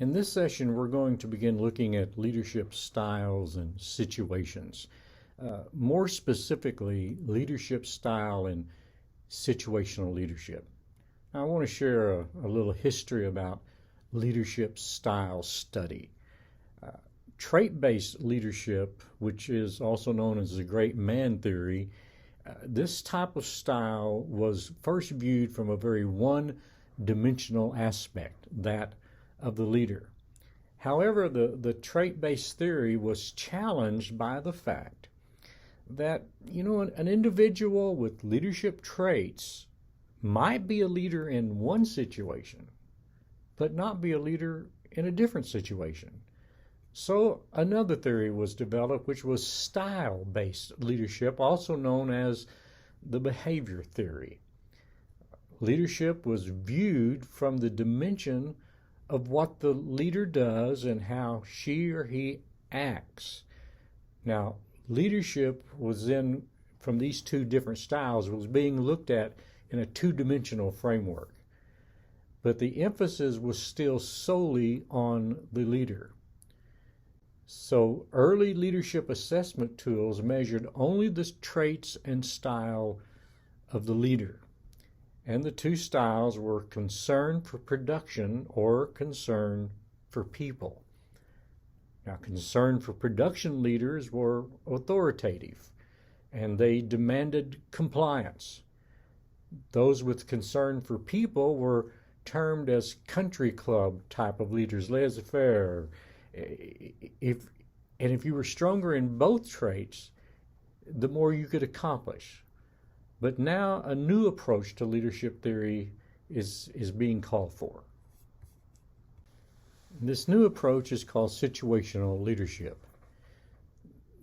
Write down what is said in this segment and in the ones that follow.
In this session, we're going to begin looking at leadership styles and situations. More specifically, leadership style and situational leadership. Now, I want to share a little history about leadership style study. Trait-based leadership, which is also known as the great man theory, this type of style was first viewed from a very one-dimensional aspect, that of the leader. However, the trait-based theory was challenged by the fact that, an individual with leadership traits might be a leader in one situation, but not be a leader in a different situation. So another theory was developed, which was style-based leadership, also known as the behavior theory. Leadership was viewed from the dimension of what the leader does and how she or he acts. Now, leadership was then, from these two different styles, was being looked at in a two-dimensional framework. But the emphasis was still solely on the leader. So early leadership assessment tools measured only the traits and style of the leader. And the two styles were concern for production or concern for people. Now, concern for production leaders were authoritative, and they demanded compliance. Those with concern for people were termed as country club type of leaders, laissez-faire. If you were stronger in both traits, the more you could accomplish. But now a new approach to leadership theory is being called for. This new approach is called situational leadership.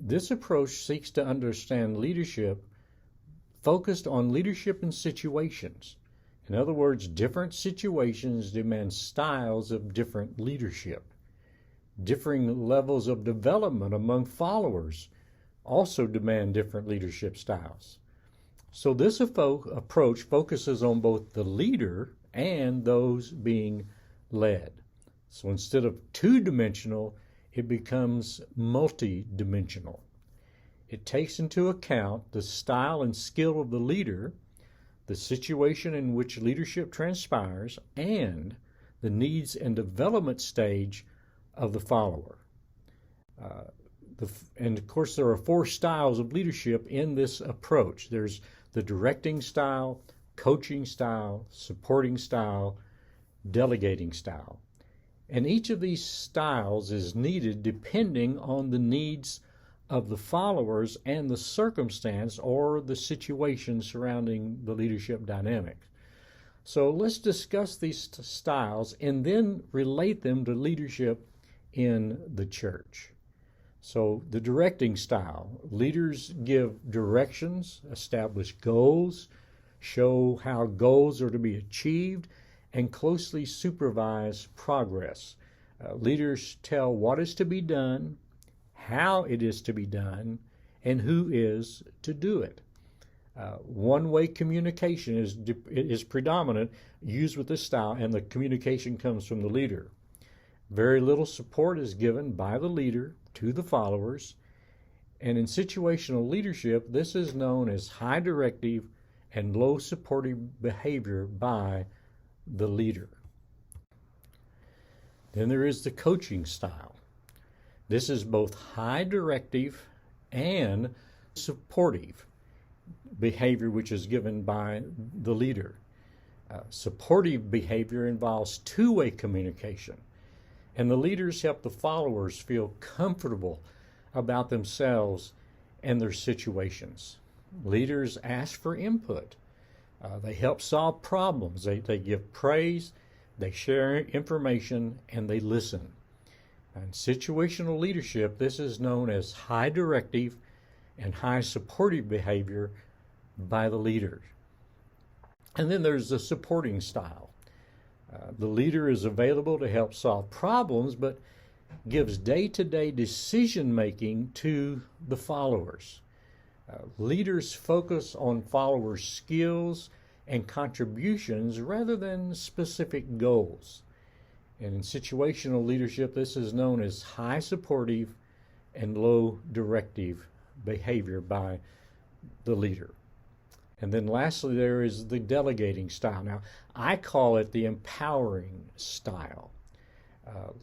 This approach seeks to understand leadership focused on leadership in situations. In other words, different situations demand styles of different leadership. Differing levels of development among followers also demand different leadership styles. So this approach focuses on both the leader and those being led. So instead of two-dimensional, it becomes multi-dimensional. It takes into account the style and skill of the leader, the situation in which leadership transpires, and the needs and development stage of the follower. And of course, there are four styles of leadership in this approach. There's the directing style, coaching style, supporting style, delegating style. And each of these styles is needed depending on the needs of the followers and the circumstance or the situation surrounding the leadership dynamics. So let's discuss these styles and then relate them to leadership in the church. So the directing style, leaders give directions, establish goals, show how goals are to be achieved, and closely supervise progress. Leaders tell what is to be done, how it is to be done, and who is to do it. One-way communication is predominant, used with this style, and the communication comes from the leader. Very little support is given by the leader to the followers, and in situational leadership, this is known as high directive and low supportive behavior by the leader. Then there is the coaching style. This is both high directive and supportive behavior, which is given by the leader. Supportive behavior involves two-way communication, and the leaders help the followers feel comfortable about themselves and their situations. Leaders ask for input. They help solve problems. They give praise, they share information, and they listen. In situational leadership, this is known as high directive and high supportive behavior by the leaders. And then there's the supporting style. The leader is available to help solve problems, but gives day-to-day decision-making to the followers. Leaders focus on followers' skills and contributions rather than specific goals. And in situational leadership, this is known as high supportive and low directive behavior by the leader. And then lastly, there is the delegating style. Now, I call it the empowering style.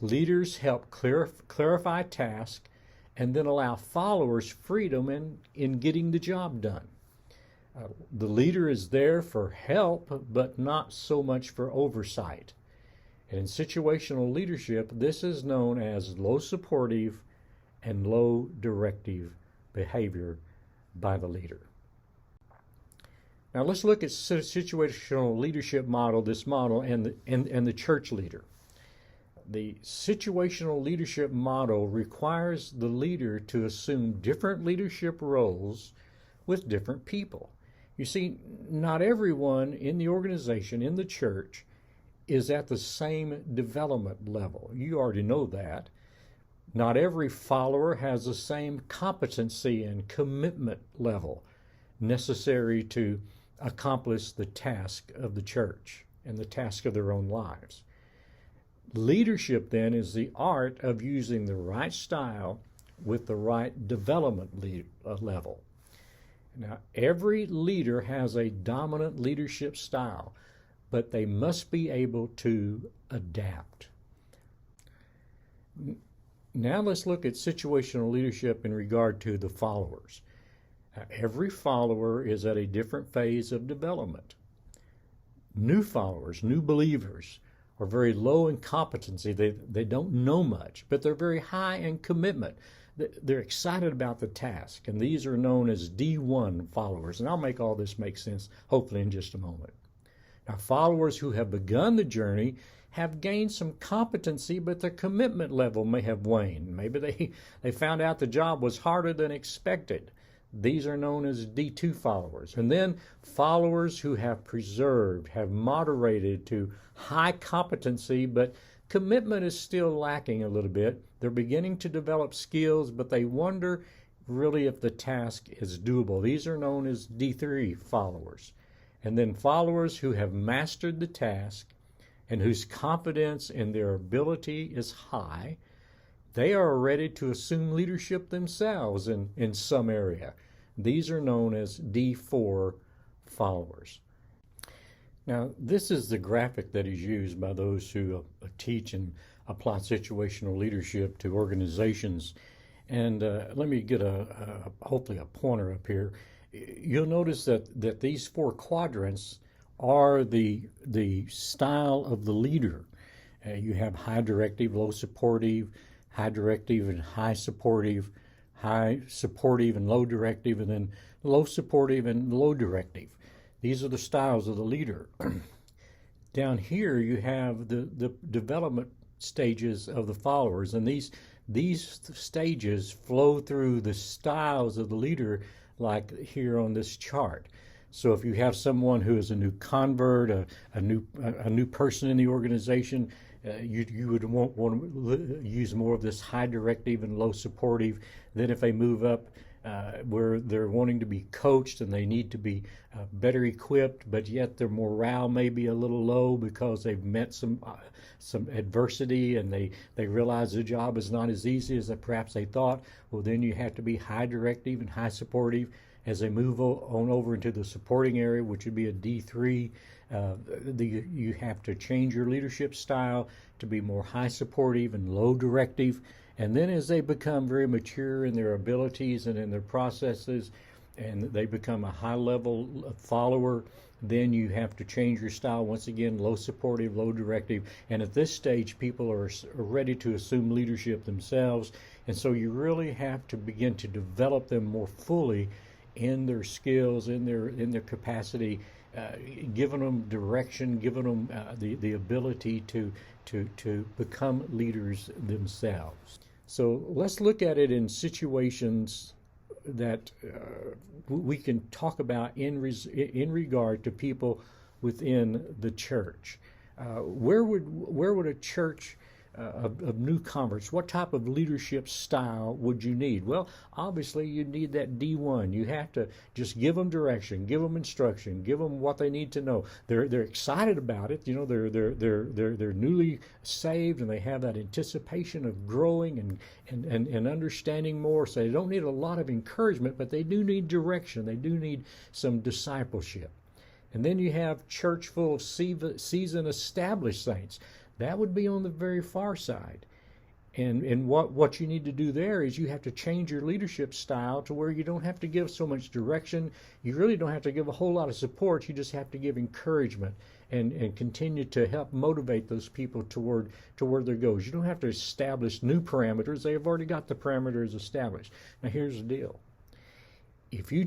Leaders help clarify tasks and then allow followers freedom in getting the job done. The leader is there for help, but not so much for oversight. And in situational leadership, this is known as low supportive and low directive behavior by the leader. Now let's look at situational leadership model, this model, and the church leader. The situational leadership model requires the leader to assume different leadership roles with different people. You see, not everyone in the organization, in the church, is at the same development level. You already know that. Not every follower has the same competency and commitment level necessary to accomplish the task of the church and the task of their own lives. Leadership, then, is the art of using the right style with the right development level. Now, every leader has a dominant leadership style, but they must be able to adapt. Now let's look at situational leadership in regard to the followers. Every follower is at a different phase of development. New followers, new believers, are very low in competency. They don't know much, but they're very high in commitment. They're excited about the task, and these are known as D1 followers. And I'll make all this make sense, hopefully, in just a moment. Now, followers who have begun the journey have gained some competency, but their commitment level may have waned. Maybe they found out the job was harder than expected. These are known as D2 followers. And then followers who have preserved, have moderated to high competency, but commitment is still lacking a little bit. They're beginning to develop skills, but they wonder really if the task is doable. These are known as D3 followers. And then followers who have mastered the task and whose confidence in their ability is high, they are ready to assume leadership themselves in some area. These are known as D4 followers. Now, this is the graphic that is used by those who teach and apply situational leadership to organizations. And let me get hopefully a pointer up here. You'll notice that these four quadrants are the style of the leader. You have high directive, low supportive, high directive and high supportive and low directive, and then low supportive and low directive. These are the styles of the leader. Down here you have the development stages of the followers, and these stages flow through the styles of the leader, like here on this chart. So if you have someone who is a new convert, a new person in the organization, you would want to use more of this high directive and low supportive. Then if they move up where they're wanting to be coached and they need to be better equipped, but yet their morale may be a little low because they've met some adversity and they realize the job is not as easy as perhaps they thought, well, then you have to be high directive and high supportive. As they move on over into the supporting area, which would be a D3, you have to change your leadership style to be more high supportive and low directive. And then as they become very mature in their abilities and in their processes, and they become a high level follower, then you have to change your style once again, low supportive, low directive. And at this stage, people are ready to assume leadership themselves. And so you really have to begin to develop them more fully in their skills, in their capacity, giving them direction, giving them the ability to become leaders themselves. So let's look at it in situations that we can talk about in regard to people within the church. Where would a church of new converts, what type of leadership style would you need? Well, obviously you need that D1. You have to just give them direction, give them instruction, give them what they need to know. They're excited about it. You know, they're newly saved, and they have that anticipation of growing and understanding more. So they don't need a lot of encouragement, but they do need direction. They do need some discipleship. And then you have church full of seasoned, established saints. That would be on the very far side. And what you need to do there is you have to change your leadership style to where you don't have to give so much direction. You really don't have to give a whole lot of support. You just have to give encouragement and continue to help motivate those people toward their goals. You don't have to establish new parameters. They have already got the parameters established. Now here's the deal. If you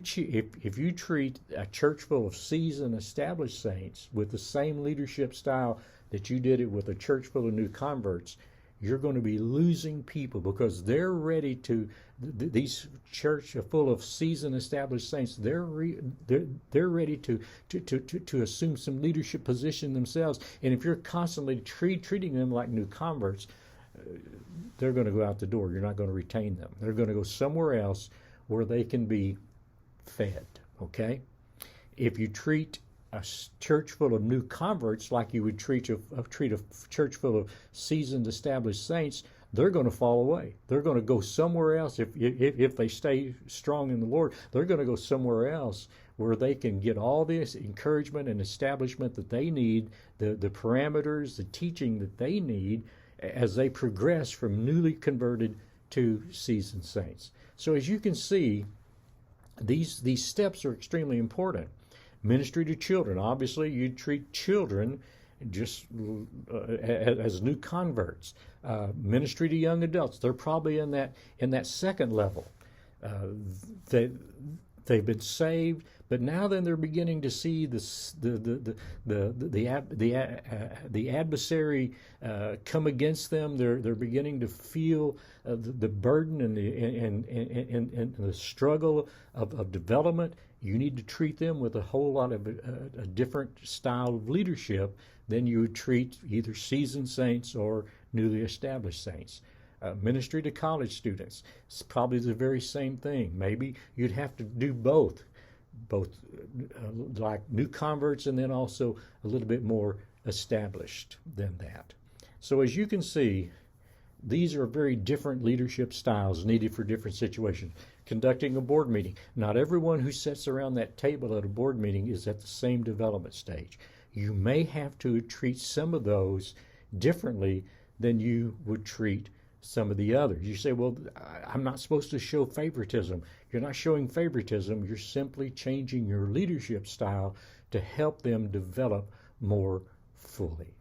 treat a church full of seasoned, established saints with the same leadership style that you did it with a church full of new converts, you're going to be losing people, because they're ready to. These church full of seasoned, established saints, they're ready to assume some leadership position themselves. And if you're constantly treating them like new converts, they're going to go out the door. You're not going to retain them. They're going to go somewhere else where they can be fed. Okay? If you treat a church full of new converts like you would treat a church full of seasoned, established saints, they're going to fall away. They're going to go somewhere else. If they stay strong in the Lord, they're going to go somewhere else where they can get all this encouragement and establishment that they need, the parameters, the teaching that they need as they progress from newly converted to seasoned saints. So as you can see, these steps are extremely important. Ministry to children. Obviously, you treat children just as new converts. Ministry to young adults. They're probably in that second level. They've been saved, but now then they're beginning to see the adversary come against them. They're beginning to feel the burden and the struggle of development. You need to treat them with a whole lot of a different style of leadership than you would treat either seasoned saints or newly established saints. Ministry to college students, it's probably the very same thing. Maybe you'd have to do both like new converts and then also a little bit more established than that. So as you can see, these are very different leadership styles needed for different situations. Conducting a board meeting. Not everyone who sits around that table at a board meeting is at the same development stage. You may have to treat some of those differently than you would treat some of the others. You say, well, I'm not supposed to show favoritism. You're not showing favoritism. You're simply changing your leadership style to help them develop more fully.